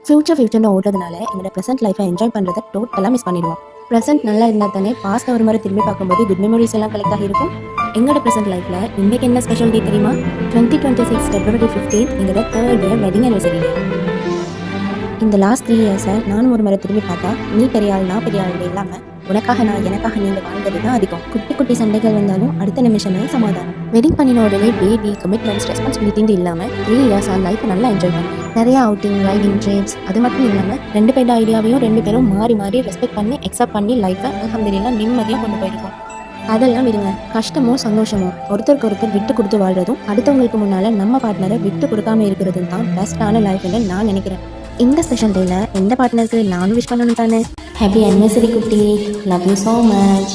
ஃபியூச்சர்னு ஓடுறதுனால எங்களோட ப்ரெசென்ட் லைஃப்பை என்ஜாய் பண்ணுறதை டோட்டலாக மிஸ் பண்ணிடுவோம். ப்ரெசென்ட் நல்லா இருந்தால் தானே பாஸ்ட் ஒரு முறை திரும்பி பார்க்கும்போது குட் மெமரிஸ் எல்லாம் கலெக்ட் ஆகிருக்கும். எங்களோட ப்ரெசென்ட் லைஃப்பில் இன்றைக்கு என்ன ஸ்பெஷல் டே தெரியுமா? 2026 February 15 எங்களோட 3rd year வெட்டிங் anniversary டே. இந்த லாஸ்ட் 3 இயர்ஸை நானும் ஒரு முறை திரும்பி பார்த்தா, நீ பெரிய ஆள் நான் பெரிய ஆள் இல்லாமல் உனக்காக நான் எனக்காக நீங்கள் வாழ்ந்தது தான் அதிகம். குட்டி குட்டி சண்டைகள் வந்தாலும் அடுத்த நிமிஷமே சமாதானம். வெட்டிங் பண்ணின உடனே பேபி கமிட்மெண்ட்ஸ் ரெஸ்பான்சிபிலிட்டின்னு இல்லாமல் 3 இயர்ஸாக லைஃப்பை நல்லா என்ஜாய் பண்ணி நிறைய அவுட்டிங் ரைடிங் ட்ரிப்ஸ் அது மட்டும் இல்லாமல் 2 பேரோட ஐடியாவையும் 2 பேரும் மாறி மாறி ரெஸ்பெக்ட் பண்ணி அக்செப்ட் பண்ணி லைஃப்பை அல்ஹம்துலில்லாஹ் நிம்மதியாக கொண்டு போயிருக்கோம். அதெல்லாம் விடுங்க, கஷ்டமோ சந்தோஷமோ ஒருத்தருக்கு ஒருத்தர் விட்டு கொடுத்து வாழ்றதும் அடுத்தவங்களுக்கு முன்னால் நம்ம பார்ட்னரை விட்டு கொடுக்காம இருக்கிறதும் தான் பெஸ்ட்டான லைஃப்னு நான் நினைக்கிறேன். இந்த ஸ்பெஷல் டேயில் எந்த பார்ட்னருக்கு நானும் விஷ் பண்ணணும் தானே. ஹாப்பி anniversary குட்டி, லவ் யூ ஸோ மச்.